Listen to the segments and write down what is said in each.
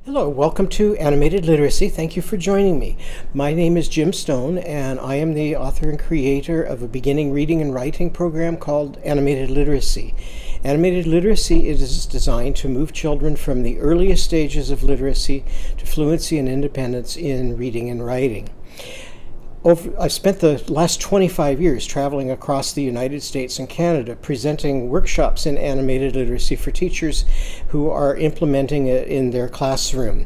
Hello, welcome to Animated Literacy. Thank you for joining me. My name is Jim Stone, and I am the author and creator of a beginning reading and writing program called Animated Literacy. Animated Literacy is designed to move children from the earliest stages of literacy to fluency and independence in reading and writing. I've spent the last 25 years traveling across the United States and Canada presenting workshops in animated literacy for teachers who are implementing it in their classroom.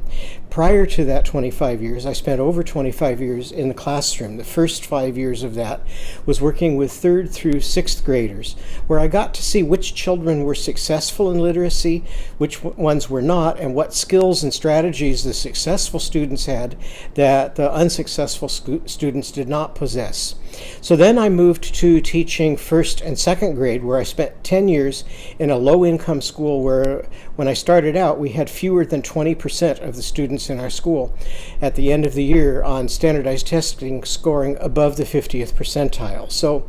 Prior to that 25 years, I spent over 25 years in the classroom. The first 5 years of that was working with 3rd through 6th graders, where I got to see which children were successful in literacy, which ones were not, and what skills and strategies the successful students had that the unsuccessful students did not possess. So then I moved to teaching 1st and 2nd grade, where I spent 10 years in a low-income school where, when I started out, we had fewer than 20% of the students in our school at the end of the year on standardized testing scoring above the 50th percentile. So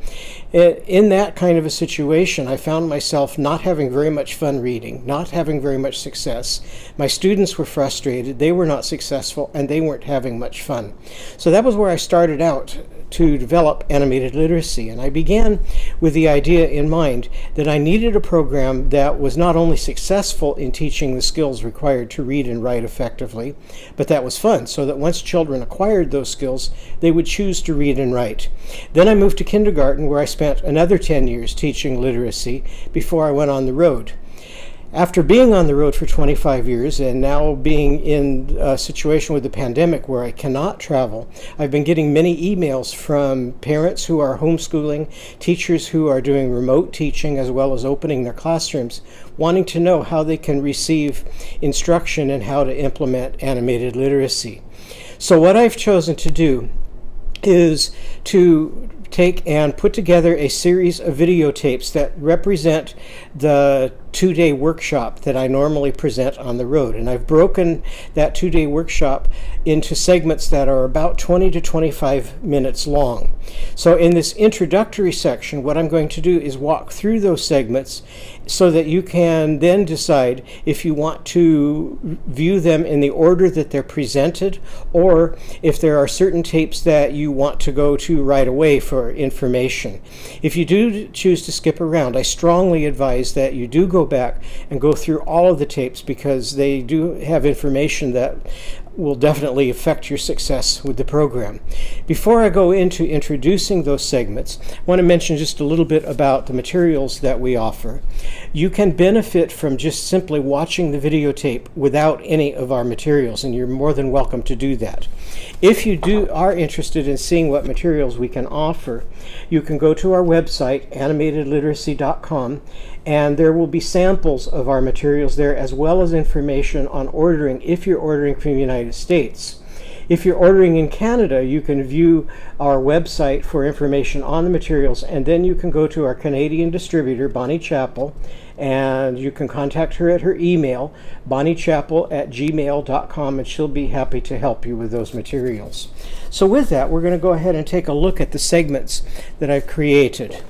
in that kind of a situation, I found myself not having very much fun reading, not having very much success. My students were frustrated, they were not successful, and they weren't having much fun. So that was where I started out to develop animated literacy, and I began with the idea in mind that I needed a program that was not only successful in teaching the skills required to read and write effectively, but that was fun, so that once children acquired those skills, they would choose to read and write. Then I moved to kindergarten, where I spent another 10 years teaching literacy before I went on the road. After being on the road for 25 years and now being in a situation with the pandemic where I cannot travel, I've been getting many emails from parents who are homeschooling, teachers who are doing remote teaching as well as opening their classrooms, wanting to know how they can receive instruction in how to implement animated literacy. So what I've chosen to do is to take and put together a series of videotapes that represent the 2-day workshop that I normally present on the road. And I've broken that 2-day workshop into segments that are about 20 to 25 minutes long. So in this introductory section, what I'm going to do is walk through those segments so that you can then decide if you want to view them in the order that they're presented, or if there are certain tapes that you want to go to right away for information. If you do choose to skip around, I strongly advise that you do go back and go through all of the tapes, because they do have information that will definitely affect your success with the program. Before I go into introducing those segments, I want to mention just a little bit about the materials that we offer. You can benefit from just simply watching the videotape without any of our materials, and you're more than welcome to do that. If you are interested in seeing what materials we can offer, you can go to our website, animatedliteracy.com, and there will be samples of our materials there, as well as information on ordering if you're ordering from the United States. If you're ordering in Canada, you can view our website for information on the materials, and then you can go to our Canadian distributor, Bonnie Chappell, and you can contact her at her email, bonniechappell@gmail.com, and she'll be happy to help you with those materials. So with that, we're going to go ahead and take a look at the segments that I've created.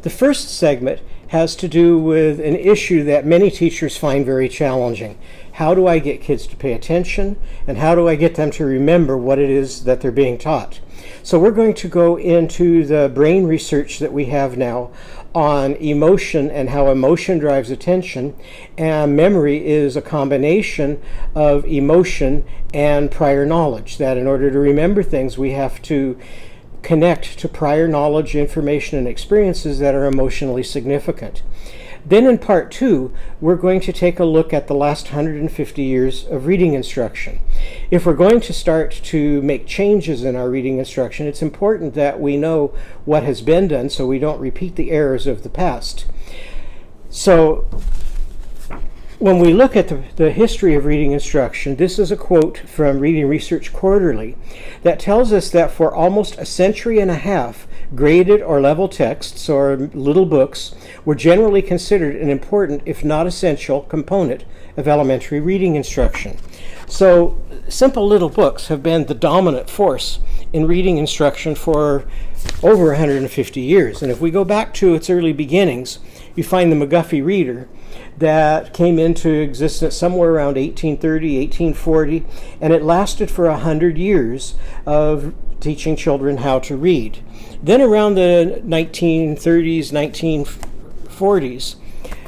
The first segment has to do with an issue that many teachers find very challenging. How do I get kids to pay attention, and how do I get them to remember what it is that they're being taught? So we're going to go into the brain research that we have now on emotion and how emotion drives attention, and memory is a combination of emotion and prior knowledge, that in order to remember things we have to connect to prior knowledge, information, and experiences that are emotionally significant. Then in part 2, we're going to take a look at the last 150 years of reading instruction. If we're going to start to make changes in our reading instruction, it's important that we know what has been done so we don't repeat the errors of the past. So when we look at the history of reading instruction, this is a quote from Reading Research Quarterly that tells us that for almost a century and a half, graded or level texts, or little books, were generally considered an important, if not essential, component of elementary reading instruction. So simple little books have been the dominant force in reading instruction for over 150 years. And if we go back to its early beginnings, you find the McGuffey Reader that came into existence somewhere around 1830, 1840, and it lasted for 100 years of teaching children how to read. Then around the 1930s, 1940s,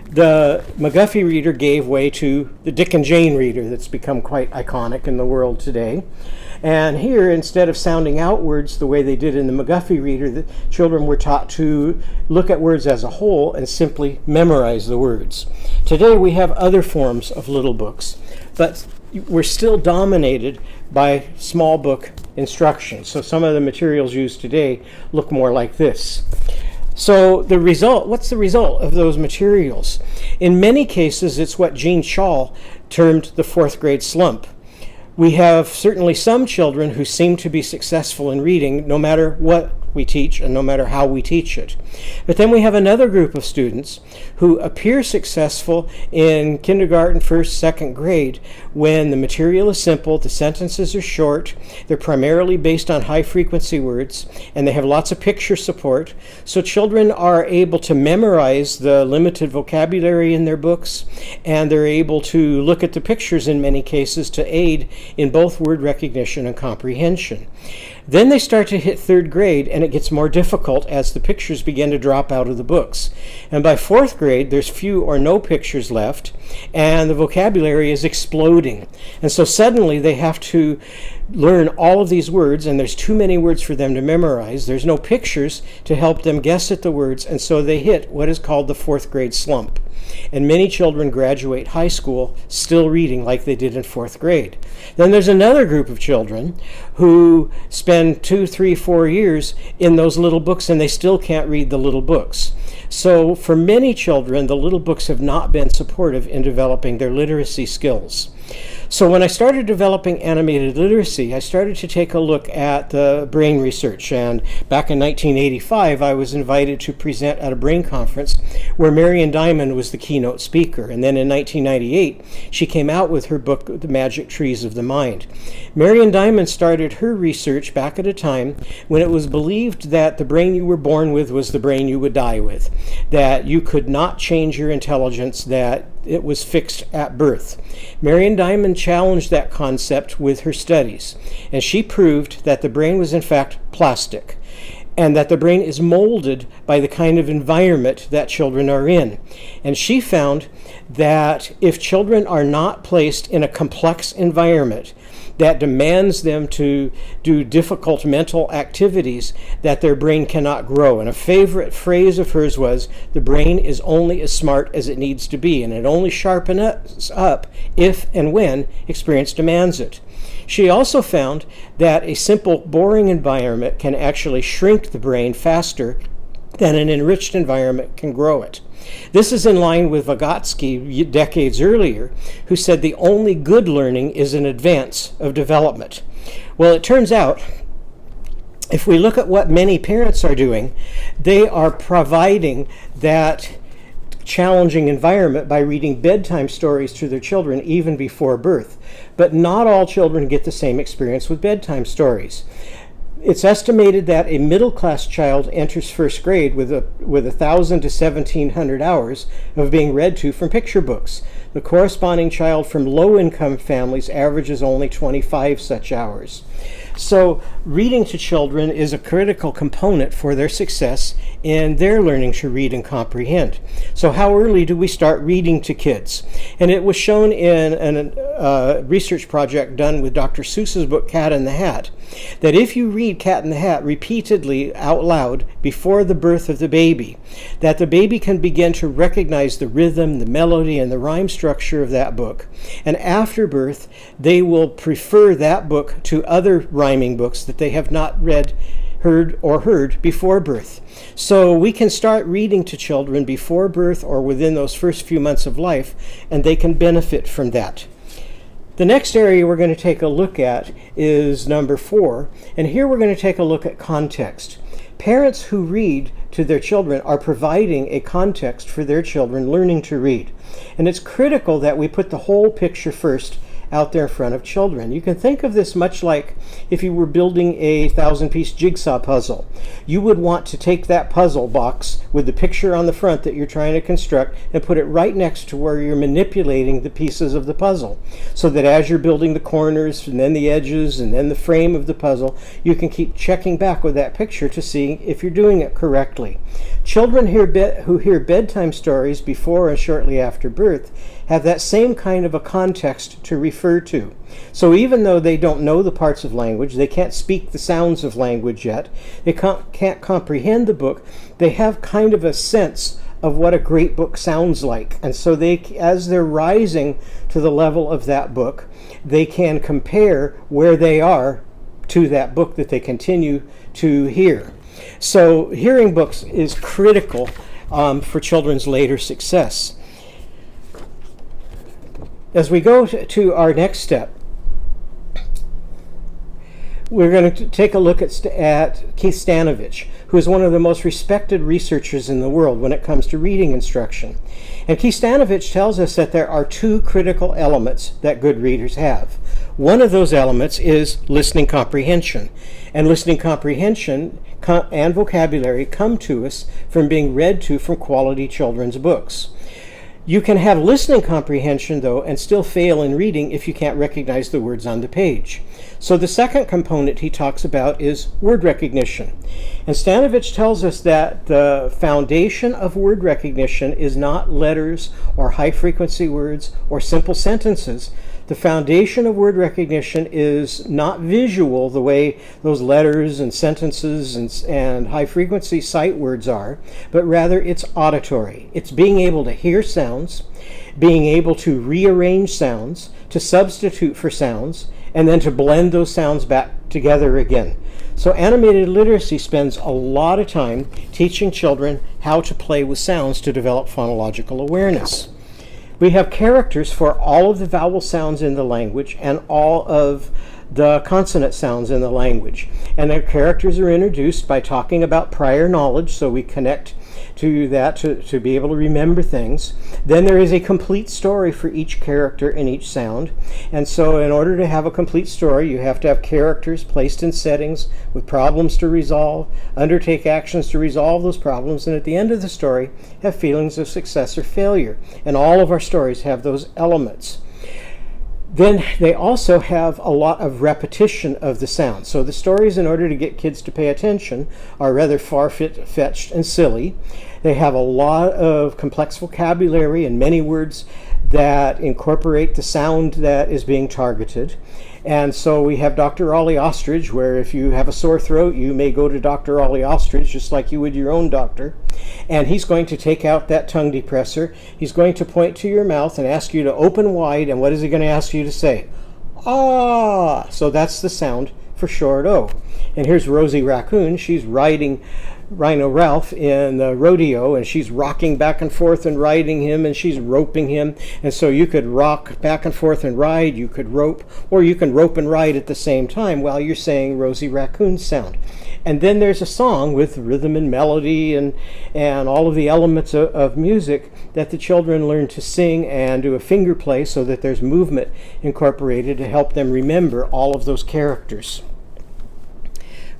the McGuffey reader gave way to the Dick and Jane reader that's become quite iconic in the world today. And here, instead of sounding out words the way they did in the McGuffey reader, the children were taught to look at words as a whole and simply memorize the words. Today we have other forms of little books, but we're still dominated by small book instructions. So some of the materials used today look more like this. So the result, what's the result of those materials? In many cases, it's what Gene Shaw termed the fourth grade slump. We have certainly some children who seem to be successful in reading no matter what we teach and no matter how we teach it. But then we have another group of students who appear successful in kindergarten, first, second grade when the material is simple, the sentences are short, they're primarily based on high frequency words, and they have lots of picture support. So children are able to memorize the limited vocabulary in their books, and they're able to look at the pictures in many cases to aid in both word recognition and comprehension. Then they start to hit third grade, and it gets more difficult as the pictures begin to drop out of the books. And by fourth grade, there's few or no pictures left, and the vocabulary is exploding. And so suddenly they have to learn all of these words, and there's too many words for them to memorize. There's no pictures to help them guess at the words, and so they hit what is called the fourth grade slump. And many children graduate high school still reading like they did in fourth grade. Then there's another group of children who spend 2, 3, 4 years in those little books, and they still can't read the little books. So for many children, the little books have not been supportive in developing their literacy skills. So when I started developing animated literacy, I started to take a look at the brain research. And back in 1985, I was invited to present at a brain conference where Marion Diamond was the keynote speaker. And then in 1998, she came out with her book, The Magic Trees of the Mind. Marion Diamond started her research back at a time when it was believed that the brain you were born with was the brain you would die with, that you could not change your intelligence, that it was fixed at birth. Marion Diamond challenged that concept with her studies, and she proved that the brain was in fact plastic, and that the brain is molded by the kind of environment that children are in. And she found that if children are not placed in a complex environment that demands them to do difficult mental activities, that their brain cannot grow. And a favorite phrase of hers was, the brain is only as smart as it needs to be, and it only sharpens up if and when experience demands it. She also found that a simple, boring environment can actually shrink the brain faster than an enriched environment can grow it. This is in line with Vygotsky decades earlier, who said the only good learning is an advance of development. Well, it turns out, if we look at what many parents are doing, they are providing that challenging environment by reading bedtime stories to their children even before birth. But not all children get the same experience with bedtime stories. It's estimated that a middle-class child enters first grade with 1,000 to 1,700 hours of being read to from picture books. The corresponding child from low-income families averages only 25 such hours. So reading to children is a critical component for their success in their learning to read and comprehend. So how early do we start reading to kids? And it was shown in a research project done with Dr. Seuss's book, Cat in the Hat, that if you read Cat in the Hat repeatedly out loud before the birth of the baby, that the baby can begin to recognize the rhythm, the melody, and the rhyme structure of that book. And after birth, they will prefer that book to other rhyming books that they have not heard before birth. So we can start reading to children before birth or within those first few months of life, and they can benefit from that. The next area we're going to take a look at is number 4, and here we're going to take a look at context. Parents who read to their children are providing a context for their children learning to read. And it's critical that we put the whole picture first out there in front of children. You can think of this much like if you were building a 1,000-piece jigsaw puzzle. You would want to take that puzzle box with the picture on the front that you're trying to construct and put it right next to where you're manipulating the pieces of the puzzle, so that as you're building the corners and then the edges and then the frame of the puzzle, you can keep checking back with that picture to see if you're doing it correctly. Children who hear bedtime stories before and shortly after birth have that same kind of a context to refer to. So even though they don't know the parts of language, they can't speak the sounds of language yet, they can't comprehend the book, they have kind of a sense of what a great book sounds like. And so they, as they're rising to the level of that book, they can compare where they are to that book that they continue to hear. So hearing books is critical for children's later success. As we go to our next step, we're going to take a look at Keith Stanovich, who is one of the most respected researchers in the world when it comes to reading instruction. And Keith Stanovich tells us that there are two critical elements that good readers have. One of those elements is listening comprehension. And listening comprehension and vocabulary come to us from being read to from quality children's books. You can have listening comprehension, though, and still fail in reading if you can't recognize the words on the page. So the second component he talks about is word recognition. And Stanovich tells us that the foundation of word recognition is not letters or high-frequency words or simple sentences. The foundation of word recognition is not visual the way those letters and sentences and high-frequency sight words are, but rather it's auditory. It's being able to hear sounds, being able to rearrange sounds, to substitute for sounds, and then to blend those sounds back together again. So animated literacy spends a lot of time teaching children how to play with sounds to develop phonological awareness. We have characters for all of the vowel sounds in the language and all of the consonant sounds in the language. And their characters are introduced by talking about prior knowledge, so we connect to that to be able to remember things. Then there is a complete story for each character in each sound. And so in order to have a complete story, you have to have characters placed in settings with problems to resolve, undertake actions to resolve those problems, and at the end of the story, have feelings of success or failure. And all of our stories have those elements. Then they also have a lot of repetition of the sound. So the stories, in order to get kids to pay attention, are rather far-fetched and silly. They have a lot of complex vocabulary and many words that incorporate the sound that is being targeted. And so we have Dr. Ollie Ostrich, where if you have a sore throat, you may go to Dr. Ollie Ostrich, just like you would your own doctor. And he's going to take out that tongue depressor. He's going to point to your mouth and ask you to open wide. And what is he going to ask you to say? Ah! So that's the sound for short O. And here's Rosie Raccoon. She's riding Rhino Ralph in the rodeo, and she's rocking back and forth and riding him, and she's roping him. And so you could rock back and forth and ride, you could rope, or you can rope and ride at the same time while you're saying Rosie Raccoon's sound. And then there's a song with rhythm and melody and all of the elements of music that the children learn to sing and do a finger play so that there's movement incorporated to help them remember all of those characters.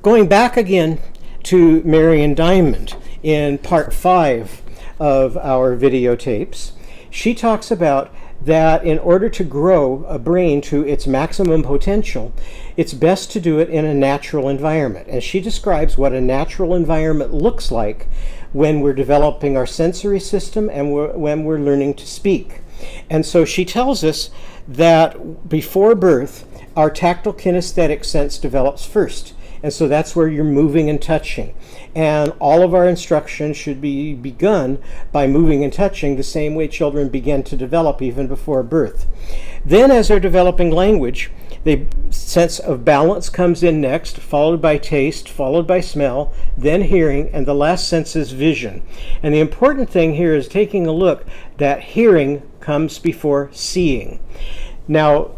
Going back again to Marion Diamond in part 5 of our videotapes, she talks about that in order to grow a brain to its maximum potential, it's best to do it in a natural environment. And she describes what a natural environment looks like when we're developing our sensory system and when we're learning to speak. And so she tells us that before birth, our tactile kinesthetic sense develops first. And so that's where you're moving and touching. And all of our instruction should be begun by moving and touching the same way children begin to develop even before birth. Then as they're developing language, the sense of balance comes in next, followed by taste, followed by smell, then hearing, and the last sense is vision. And the important thing here is taking a look that hearing comes before seeing. Now,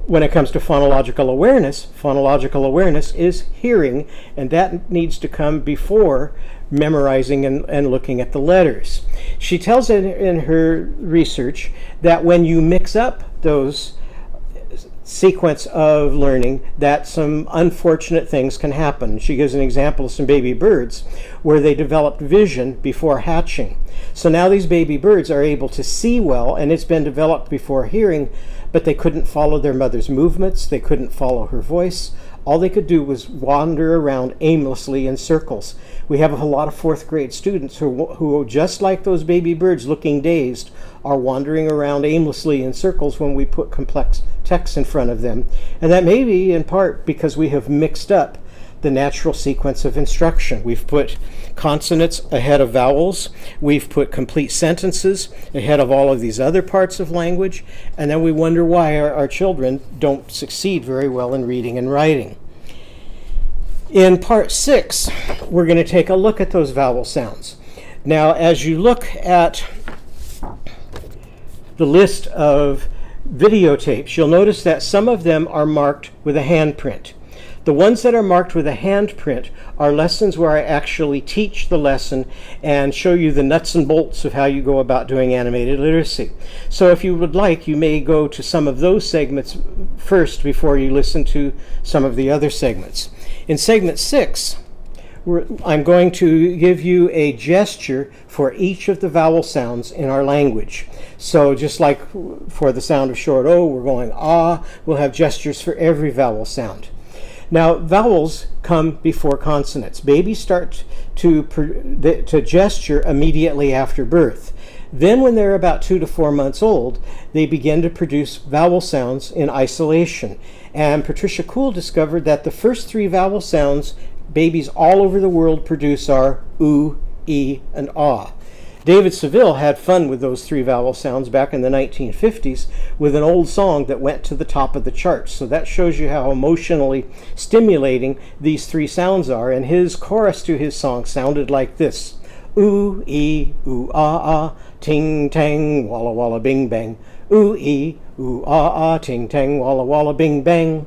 when it comes to phonological awareness is hearing, and that needs to come before memorizing and looking at the letters. She tells in her research that when you mix up those sequence of learning that some unfortunate things can happen. She gives an example of some baby birds where they developed vision before hatching. So now these baby birds are able to see well, and it's been developed before hearing, but they couldn't follow their mother's movements, they couldn't follow her voice. All they could do was wander around aimlessly in circles. We have a lot of fourth grade students who, just like those baby birds looking dazed, are wandering around aimlessly in circles when we put complex text in front of them. And that may be in part because we have mixed up the natural sequence of instruction. We've put consonants ahead of vowels, we've put complete sentences ahead of all of these other parts of language, and then we wonder why our children don't succeed very well in reading and writing. In part 6, we're going to take a look at those vowel sounds. Now, as you look at the list of videotapes, you'll notice that some of them are marked with a handprint. The ones that are marked with a handprint are lessons where I actually teach the lesson and show you the nuts and bolts of how you go about doing animated literacy. So if you would like, you may go to some of those segments first before you listen to some of the other segments. In segment 6, I'm going to give you a gesture for each of the vowel sounds in our language. So just like for the sound of short O, we're going ah, we'll have gestures for every vowel sound. Now, vowels come before consonants. Babies start to gesture immediately after birth. Then when they're about 2 to 4 months old, they begin to produce vowel sounds in isolation. And Patricia Kuhl discovered that the first 3 vowel sounds babies all over the world produce are oo, e, and ah. David Seville had fun with those 3 vowel sounds back in the 1950s with an old song that went to the top of the charts. So that shows you how emotionally stimulating these 3 sounds are. And his chorus to his song sounded like this. Ooh, ee, ooh, ah, ah, ting, tang, walla, walla, bing, bang. Ooh, ee, ooh, ah, ah, ting, tang, walla, walla, bing, bang.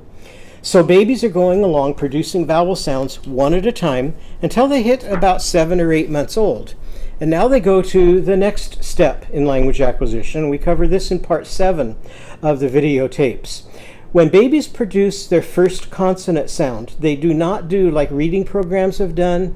So babies are going along producing vowel sounds one at a time until they hit about 7 or 8 months old. And now they go to the next step in language acquisition. We cover this in part 7 of the videotapes. When babies produce their first consonant sound, they do not do like reading programs have done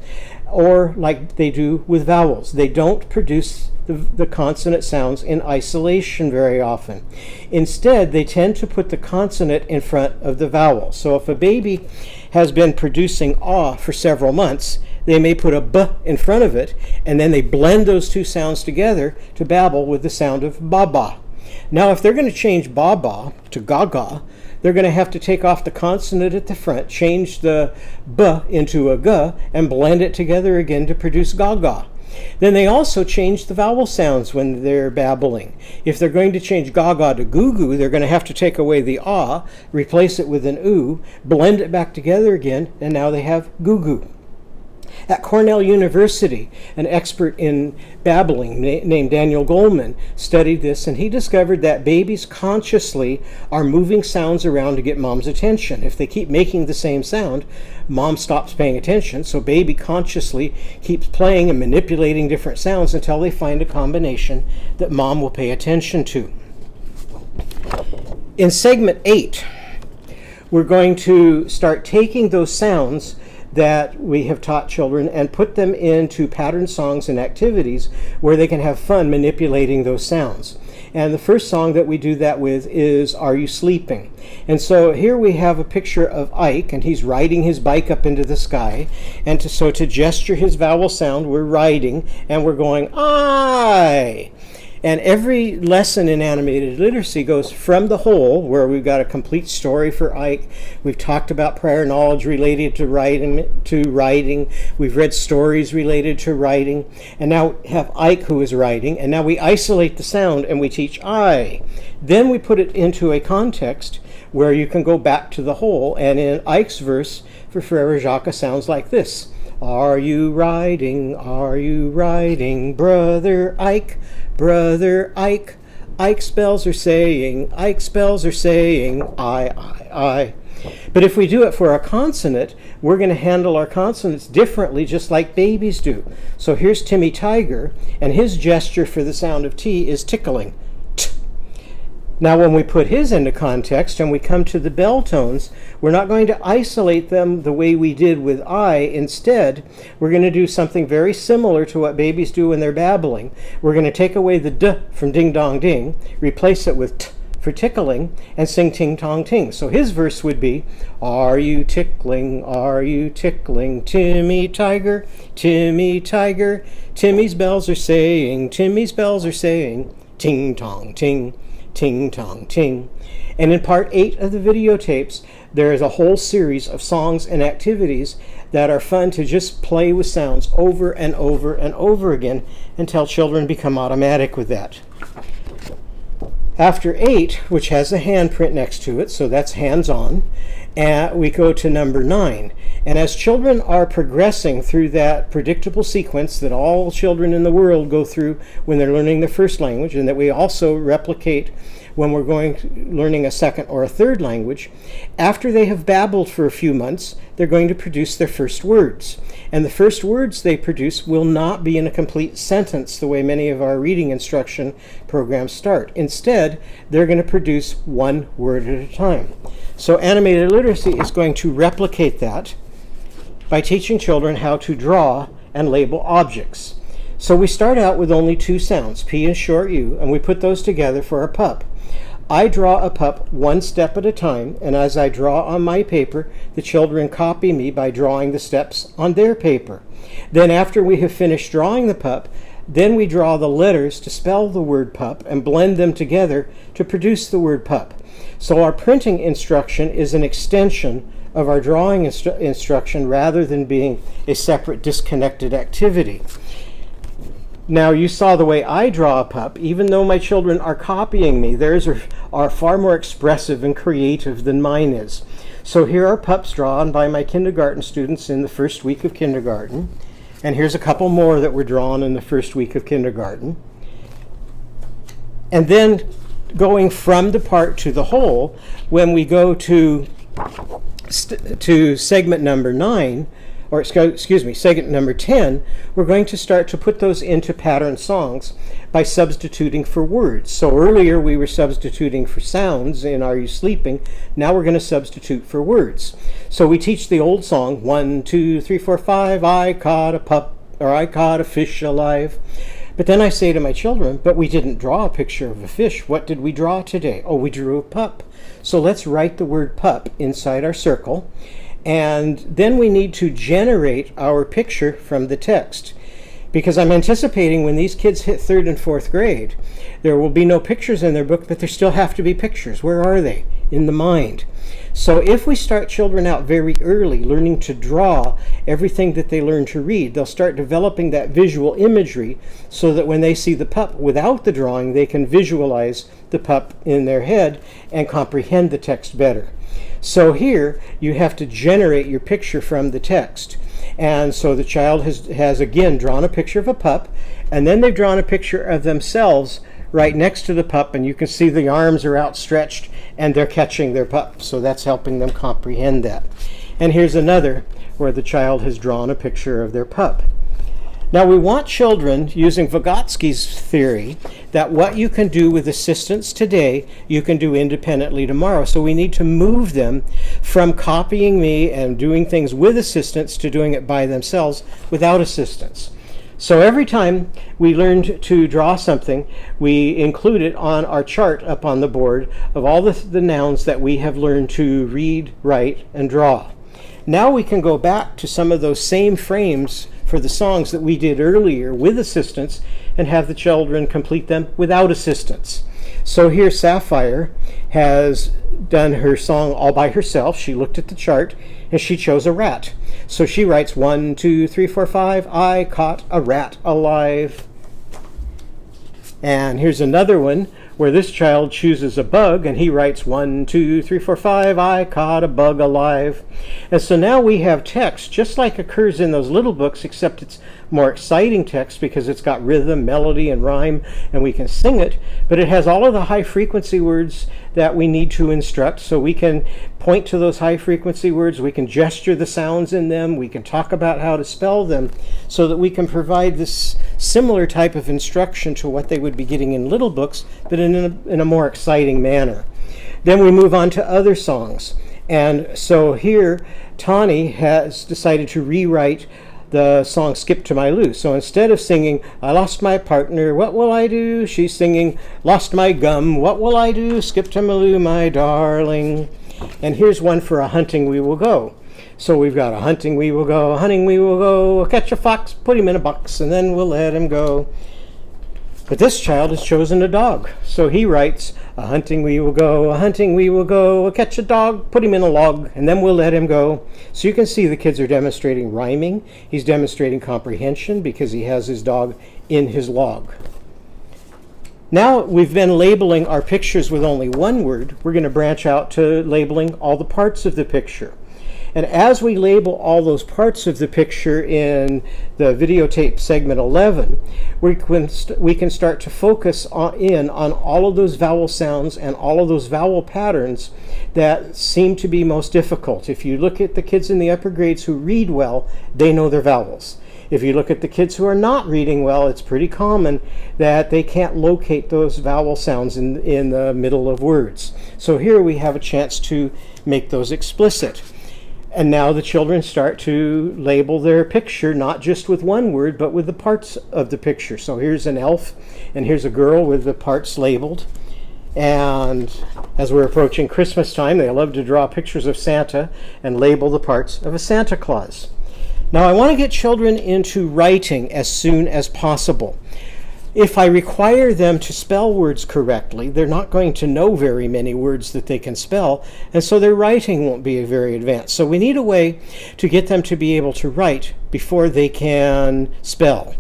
or like they do with vowels. They don't produce the consonant sounds in isolation very often. Instead, they tend to put the consonant in front of the vowel. So if a baby has been producing ah for several months, they may put a b in front of it, and then they blend those 2 sounds together to babble with the sound of baba. Now, if they're going to change baba to gaga, they're going to have to take off the consonant at the front, change the b into a g, and blend it together again to produce gaga. Then they also change the vowel sounds when they're babbling. If they're going to change gaga to goo-goo, they're going to have to take away the ah, replace it with an oo, blend it back together again, and now they have goo-goo. At Cornell University, an expert in babbling named Daniel Goleman studied this, and he discovered that babies consciously are moving sounds around to get mom's attention. If they keep making the same sound, mom stops paying attention, so baby consciously keeps playing and manipulating different sounds until they find a combination that mom will pay attention to. In segment 8, we're going to start taking those sounds that we have taught children and put them into pattern songs and activities where they can have fun manipulating those sounds. And the first song that we do that with is Are You Sleeping? And so here we have a picture of Ike, and he's riding his bike up into the sky. And to gesture his vowel sound, we're riding and we're going, I. And every lesson in animated literacy goes from the whole, where we've got a complete story for Ike. We've talked about prior knowledge related to writing. We've read stories related to writing. And now we have Ike who is writing. And now we isolate the sound and we teach I. Then we put it into a context where you can go back to the whole. And in Ike's verse for Frere Jacques sounds like this. Are you riding, brother Ike? Brother Ike, Ike's bells are saying, I. But if we do it for a consonant, we're going to handle our consonants differently, just like babies do. So here's Timmy Tiger, and his gesture for the sound of T is tickling. T. Now, when we put his into context and we come to the bell tones, we're not going to isolate them the way we did with I. Instead, we're going to do something very similar to what babies do when they're babbling. We're going to take away the D from ding dong ding, replace it with T for tickling, and sing ting tong ting. So his verse would be, are you tickling, Timmy Tiger, Timmy Tiger, Timmy's bells are saying, Timmy's bells are saying, ting tong ting, ting tong ting. And in part 8 of the videotapes, there is a whole series of songs and activities that are fun to just play with sounds over and over and over again until children become automatic with that. After 8, which has a handprint next to it, so that's hands-on, we go to number 9. And as children are progressing through that predictable sequence that all children in the world go through when they're learning their first language, and that we also replicate when we're learning a second or a third language, after they have babbled for a few months, they're going to produce their first words. And the first words they produce will not be in a complete sentence the way many of our reading instruction programs start. Instead, they're going to produce one word at a time. So animated literacy is going to replicate that by teaching children how to draw and label objects. So we start out with only 2 sounds, P and short U, and we put those together for a pup. I draw a pup one step at a time, and as I draw on my paper, the children copy me by drawing the steps on their paper. Then after we have finished drawing the pup, then we draw the letters to spell the word pup and blend them together to produce the word pup. So our printing instruction is an extension of our drawing instruction rather than being a separate disconnected activity. Now, you saw the way I draw a pup. Even though my children are copying me, theirs are far more expressive and creative than mine is. So here are pups drawn by my kindergarten students in the first week of kindergarten. And here's a couple more that were drawn in the first week of kindergarten. And then going from the part to the whole, when we go to segment number 9, or excuse me, segment number 10, we're going to start to put those into pattern songs by substituting for words. So earlier we were substituting for sounds in Are You Sleeping? Now we're going to substitute for words. So we teach the old song, 1, 2, 3, 4, 5, I caught a pup, or I caught a fish alive. But then I say to my children, but we didn't draw a picture of a fish. What did we draw today? Oh, we drew a pup. So let's write the word pup inside our circle. And then we need to generate our picture from the text. Because I'm anticipating when these kids hit 3rd and 4th grade, there will be no pictures in their book, but there still have to be pictures. Where are they? In the mind. So if we start children out very early learning to draw everything that they learn to read, they'll start developing that visual imagery so that when they see the pup without the drawing, they can visualize the pup in their head and comprehend the text better. So here you have to generate your picture from the text. And so the child has again drawn a picture of a pup, and then they've drawn a picture of themselves right next to the pup, and you can see the arms are outstretched and they're catching their pup. So that's helping them comprehend that. And here's another where the child has drawn a picture of their pup. Now we want children, using Vygotsky's theory, that what you can do with assistance today, you can do independently tomorrow. So we need to move them from copying me and doing things with assistance to doing it by themselves without assistance. So every time we learned to draw something, we include it on our chart up on the board of all the nouns that we have learned to read, write, and draw. Now we can go back to some of those same frames for the songs that we did earlier with assistance and have the children complete them without assistance. So here Sapphire has done her song all by herself. She looked at the chart and she chose a rat. So she writes 1, 2, 3, 4, 5, I caught a rat alive. And here's another one where this child chooses a bug and he writes 1, 2, 3, 4, 5, I caught a bug alive. And so now we have text just like occurs in those little books, except it's more exciting text because it's got rhythm, melody, and rhyme, and we can sing it, but it has all of the high frequency words that we need to instruct, so we can point to those high frequency words, we can gesture the sounds in them, we can talk about how to spell them, so that we can provide this similar type of instruction to what they would be getting in little books, but in a more exciting manner. Then we move on to other songs. And so here, Tawny has decided to rewrite the song Skip to My Lou. So instead of singing, I lost my partner, what will I do? She's singing, lost my gum, what will I do? Skip to my Lou, my darling. And here's one for a hunting we will go. So we've got a hunting we will go, a hunting we will go, catch a fox, put him in a box, and then we'll let him go. But this child has chosen a dog. So he writes, a hunting we will go, a hunting we will go, we'll catch a dog, put him in a log, and then we'll let him go. So you can see the kids are demonstrating rhyming. He's demonstrating comprehension because he has his dog in his log. Now we've been labeling our pictures with only one word. We're going to branch out to labeling all the parts of the picture. And as we label all those parts of the picture in the videotape segment 11, we can start to focus on all of those vowel sounds and all of those vowel patterns that seem to be most difficult. If you look at the kids in the upper grades who read well, they know their vowels. If you look at the kids who are not reading well, it's pretty common that they can't locate those vowel sounds in the middle of words. So here we have a chance to make those explicit. And now the children start to label their picture, not just with one word, but with the parts of the picture. So here's an elf, and here's a girl with the parts labeled. And as we're approaching Christmas time, they love to draw pictures of Santa and label the parts of a Santa Claus. Now I want to get children into writing as soon as possible. If I require them to spell words correctly, they're not going to know very many words that they can spell, and so their writing won't be very advanced. So we need a way to get them to be able to write before they can spell.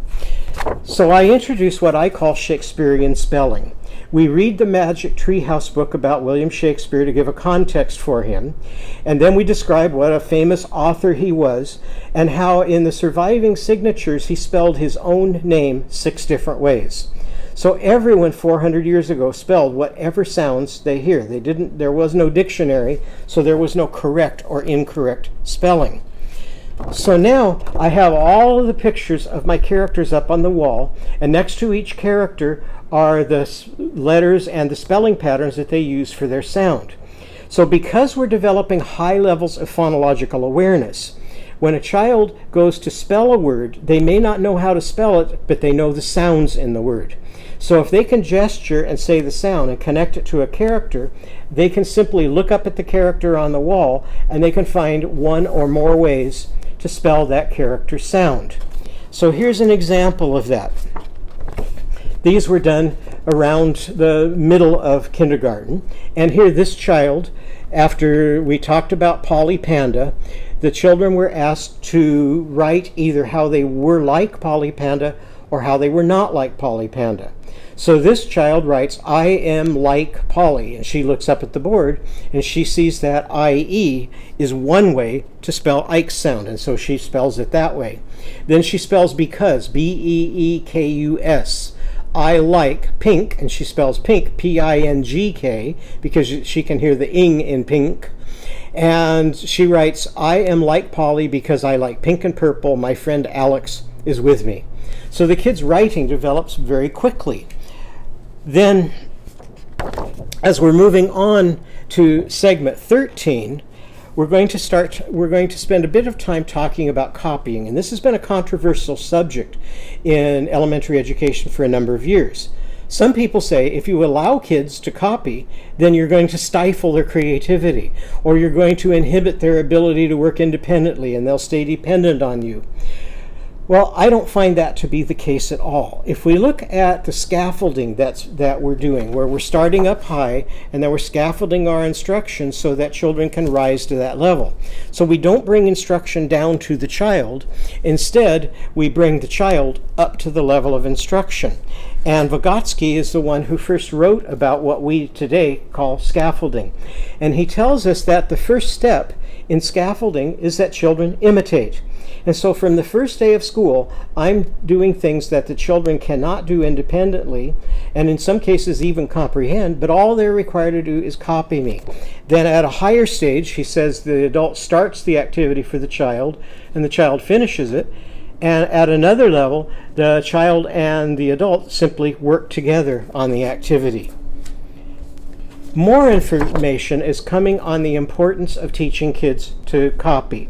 So I introduce what I call Shakespearean spelling. We read the Magic Treehouse book about William Shakespeare to give a context for him, and then we describe what a famous author he was and how in the surviving signatures he spelled his own name 6 different ways. So everyone 400 years ago spelled whatever sounds they hear. There was no dictionary, so there was no correct or incorrect spelling. So now I have all of the pictures of my characters up on the wall, and next to each character are the letters and the spelling patterns that they use for their sound. So because we're developing high levels of phonological awareness, when a child goes to spell a word, they may not know how to spell it, but they know the sounds in the word. So if they can gesture and say the sound and connect it to a character, they can simply look up at the character on the wall and they can find one or more ways to spell that character's sound. So here's an example of that. These were done around the middle of kindergarten. And here this child, after we talked about Polly Panda, the children were asked to write either how they were like Polly Panda or how they were not like Polly Panda. So this child writes, I am like Polly, and she looks up at the board and she sees that IE is one way to spell Ike's sound, and so she spells it that way. Then she spells because, BEEKUS. I like pink, and she spells pink, PINGK, because she can hear the ing in pink. And she writes, I am like Polly because I like pink and purple. My friend Alex is with me. So the kid's writing develops very quickly. Then, as we're moving on to segment 13, we're going to spend a bit of time talking about copying. And this has been a controversial subject in elementary education for a number of years. Some people say if you allow kids to copy, then you're going to stifle their creativity, or you're going to inhibit their ability to work independently and they'll stay dependent on you. Well, I don't find that to be the case at all. If we look at the scaffolding that we're doing, where we're starting up high and then we're scaffolding our instruction so that children can rise to that level. So we don't bring instruction down to the child. Instead, we bring the child up to the level of instruction. And Vygotsky is the one who first wrote about what we today call scaffolding. And he tells us that the first step in scaffolding is that children imitate. And so from the first day of school, I'm doing things that the children cannot do independently, and in some cases even comprehend, but all they're required to do is copy me. Then at a higher stage, he says the adult starts the activity for the child, and the child finishes it. And at another level, the child and the adult simply work together on the activity. More information is coming on the importance of teaching kids to copy.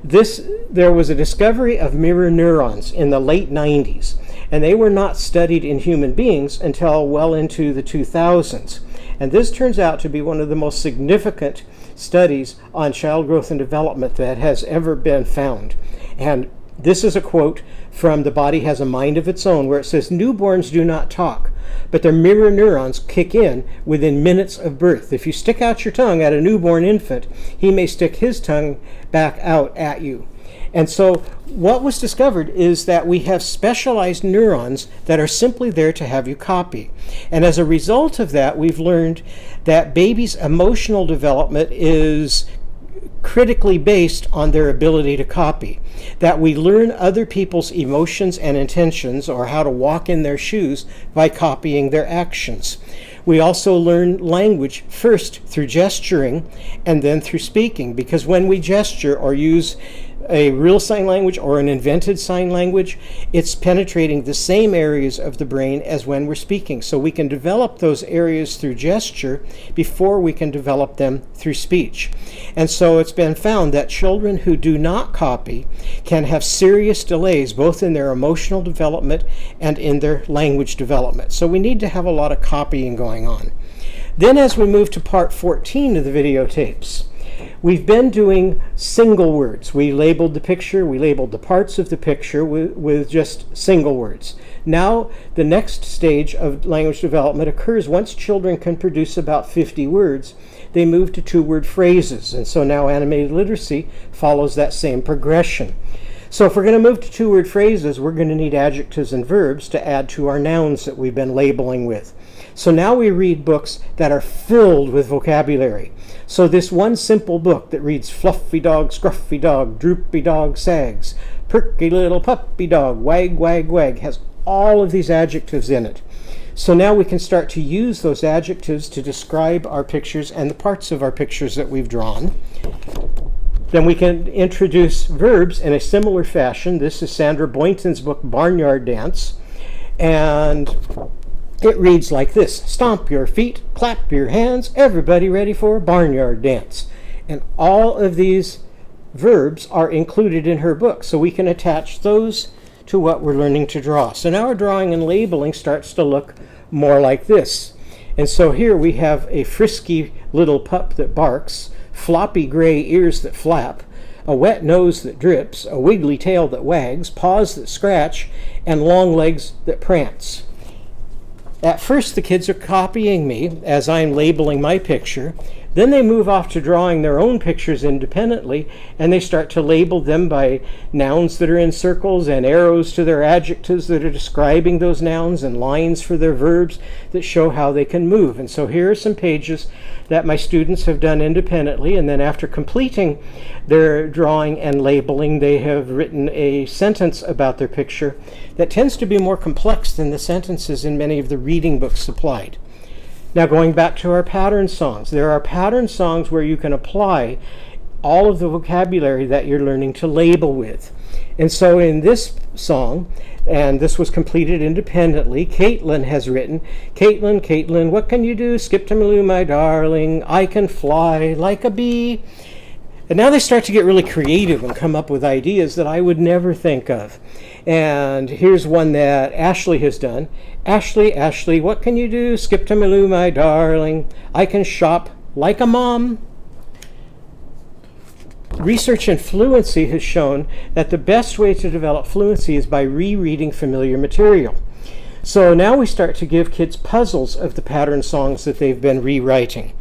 There was a discovery of mirror neurons in the late 90s, and they were not studied in human beings until well into the 2000s. And this turns out to be one of the most significant studies on child growth and development that has ever been found. And this is a quote from The Body Has a Mind of Its Own, where it says, "Newborns do not talk, but their mirror neurons kick in within minutes of birth. If you stick out your tongue at a newborn infant, he may stick his tongue back out at you." And so what was discovered is that we have specialized neurons that are simply there to have you copy. And as a result of that, we've learned that babies' emotional development is critically based on their ability to copy, that we learn other people's emotions and intentions, or how to walk in their shoes, by copying their actions. We also learn language first through gesturing and then through speaking, because when we gesture or use a real sign language or an invented sign language, it's penetrating the same areas of the brain as when we're speaking. So we can develop those areas through gesture before we can develop them through speech. And so it's been found that children who do not copy can have serious delays both in their emotional development and in their language development. So we need to have a lot of copying going on. Then as we move to part 14 of the videotapes, we've been doing single words. We labeled the picture, we labeled the parts of the picture with just single words. Now, the next stage of language development occurs once children can produce about 50 words. They move to two-word phrases, and so now animated literacy follows that same progression. So if we're going to move to two-word phrases, we're going to need adjectives and verbs to add to our nouns that we've been labeling with. So now we read books that are filled with vocabulary. So this one simple book that reads fluffy dog, scruffy dog, droopy dog sags, perky little puppy dog, wag, wag, wag, has all of these adjectives in it. So now we can start to use those adjectives to describe our pictures and the parts of our pictures that we've drawn. Then we can introduce verbs in a similar fashion. This is Sandra Boynton's book, Barnyard Dance. And it reads like this: stomp your feet, clap your hands, everybody ready for a barnyard dance. And all of these verbs are included in her book, so we can attach those to what we're learning to draw. So now our drawing and labeling starts to look more like this. And so here we have a frisky little pup that barks, floppy gray ears that flap, a wet nose that drips, a wiggly tail that wags, paws that scratch, and long legs that prance. At first, the kids are copying me as I'm labeling my picture. Then they move off to drawing their own pictures independently, and they start to label them by nouns that are in circles and arrows to their adjectives that are describing those nouns and lines for their verbs that show how they can move. And so here are some pages that my students have done independently, and then after completing their drawing and labeling, they have written a sentence about their picture that tends to be more complex than the sentences in many of the reading books supplied. Now, going back to our pattern songs, there are pattern songs where you can apply all of the vocabulary that you're learning to label with. And so in this song, and this was completed independently, Caitlin has written, Caitlin, Caitlin, what can you do? Skip to Maloo, my darling. I can fly like a bee. And now they start to get really creative and come up with ideas that I would never think of. And here's one that Ashley has done. Ashley, Ashley, what can you do? Skip to Maloo, my darling. I can shop like a mom. Research in fluency has shown that the best way to develop fluency is by rereading familiar material. So now we start to give kids puzzles of the pattern songs that they've been rewriting.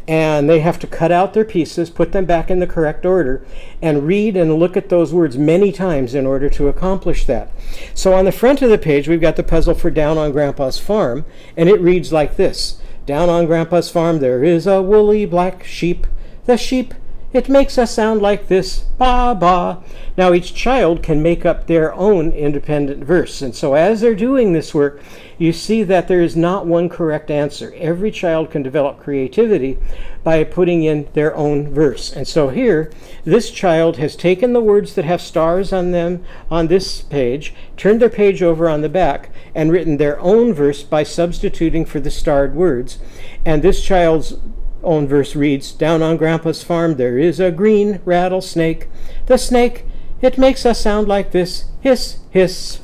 And they have to cut out their pieces, put them back in the correct order, and read and look at those words many times in order to accomplish that. So on the front of the page, we've got the puzzle for Down on Grandpa's Farm, and it reads like this. Down on Grandpa's farm there is a woolly black sheep. The sheep it makes us sound like this, ba ba. Now each child can make up their own independent verse, and so as they're doing this work, you see that there is not one correct answer. Every child can develop creativity by putting in their own verse. And so here, this child has taken the words that have stars on them on this page, turned their page over on the back, and written their own verse by substituting for the starred words. And this child's own verse reads, down on Grandpa's farm there is a green rattlesnake. The snake, it makes us sound like this, hiss, hiss.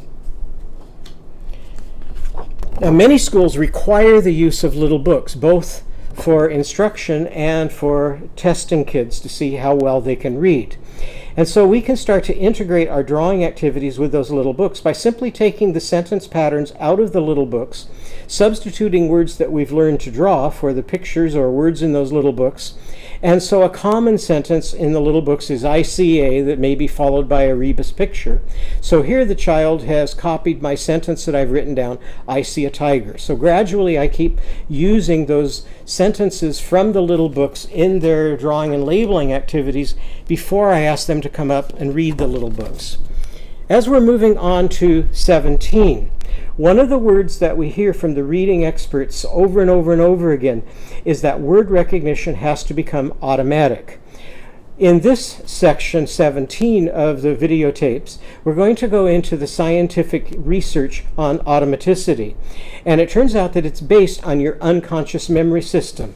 Now, many schools require the use of little books, both for instruction and for testing kids to see how well they can read. And so we can start to integrate our drawing activities with those little books by simply taking the sentence patterns out of the little books, substituting words that we've learned to draw for the pictures or words in those little books. And so a common sentence in the little books is I see a, that may be followed by a rebus picture. So here the child has copied my sentence that I've written down, I see a tiger. So gradually I keep using those sentences from the little books in their drawing and labeling activities before I ask them to come up and read the little books. As we're moving on to 17, one of the words that we hear from the reading experts over and over and over again is that word recognition has to become automatic. In this section 17 of the videotapes, we're going to go into the scientific research on automaticity. And it turns out that it's based on your unconscious memory system.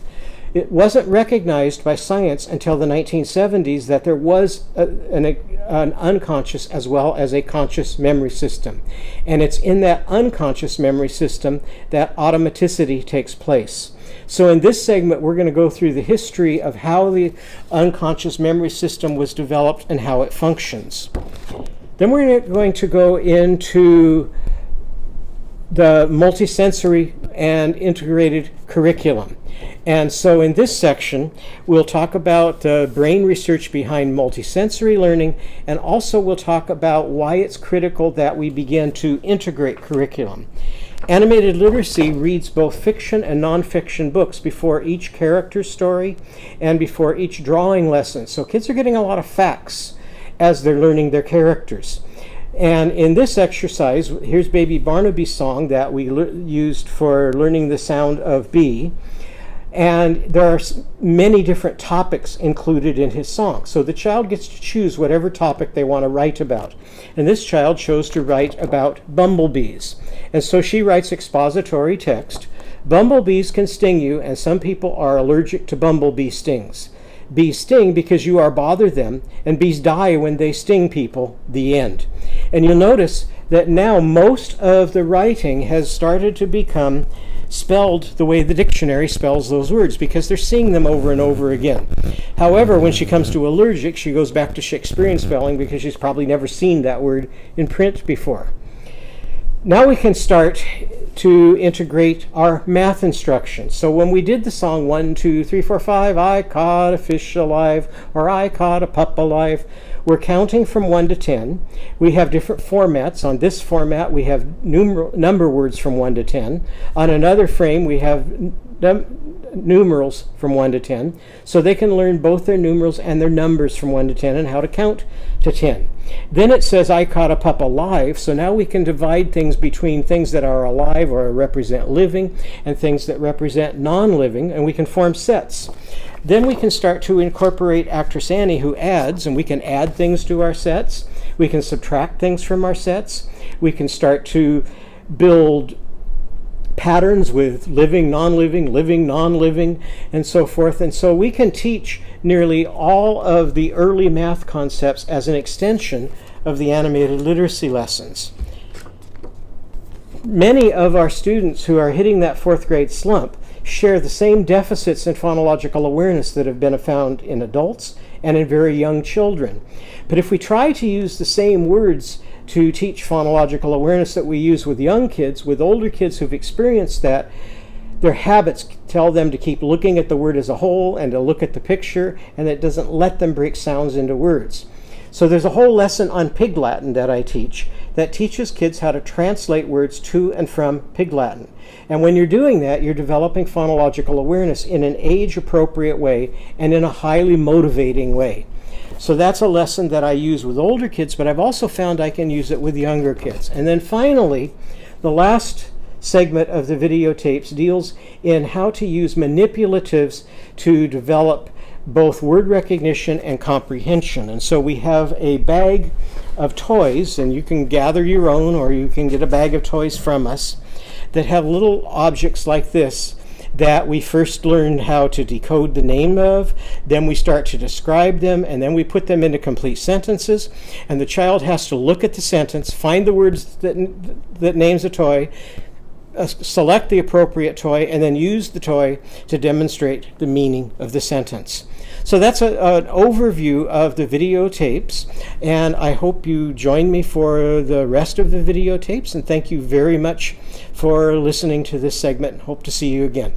It wasn't recognized by science until the 1970s that there was an unconscious as well as a conscious memory system. And it's in that unconscious memory system that automaticity takes place. So in this segment, we're going to go through the history of how the unconscious memory system was developed and how it functions. Then we're going to go into the multisensory and integrated curriculum. And so in this section, we'll talk about the brain research behind multisensory learning, and also we'll talk about why it's critical that we begin to integrate curriculum. Animated literacy reads both fiction and nonfiction books before each character's story and before each drawing lesson. So kids are getting a lot of facts as they're learning their characters. And in this exercise, here's Baby Barnaby's song that we used for learning the sound of B. And there are many different topics included in his song. So the child gets to choose whatever topic they want to write about. And this child chose to write about bumblebees. And so she writes expository text. Bumblebees can sting you, and some people are allergic to bumblebee stings. Bees sting because you are bother them, and bees die when they sting people. The end. And you'll notice that now most of the writing has started to become spelled the way the dictionary spells those words because they're seeing them over and over again. However, when she comes to allergic, she goes back to Shakespearean spelling because she's probably never seen that word in print before. Now we can start to integrate our math instruction. So when we did the song 1, 2, 3, 4, 5, I caught a fish alive, or I caught a pup alive, we're counting from 1 to 10. We have different formats. On this format, we have number words from 1 to 10. On another frame, we have numerals from 1 to 10. So they can learn both their numerals and their numbers from 1 to 10 and how to count to 10. Then it says, I caught a pup alive. So now we can divide things between things that are alive or represent living and things that represent non-living, and we can form sets. Then we can start to incorporate Actress Annie, who adds, and we can add things to our sets. We can subtract things from our sets. We can start to build patterns with living, non-living, and so forth. And so we can teach nearly all of the early math concepts as an extension of the animated literacy lessons. Many of our students who are hitting that 4th grade slump share the same deficits in phonological awareness that have been found in adults and in very young children. But if we try to use the same words to teach phonological awareness that we use with young kids, with older kids who've experienced that, their habits tell them to keep looking at the word as a whole and to look at the picture, and it doesn't let them break sounds into words. So there's a whole lesson on Pig Latin that I teach that teaches kids how to translate words to and from Pig Latin. And when you're doing that, you're developing phonological awareness in an age-appropriate way and in a highly motivating way. So that's a lesson that I use with older kids, but I've also found I can use it with younger kids. And then finally, the last segment of the videotapes deals in how to use manipulatives to develop both word recognition and comprehension. And so we have a bag of toys, and you can gather your own or you can get a bag of toys from us, that have little objects like this that we first learn how to decode the name of, then we start to describe them, and then we put them into complete sentences, and the child has to look at the sentence, find the words that names a toy, select the appropriate toy, and then use the toy to demonstrate the meaning of the sentence. So that's an overview of the videotapes, and I hope you join me for the rest of the videotapes, and thank you very much for listening to this segment. Hope to see you again.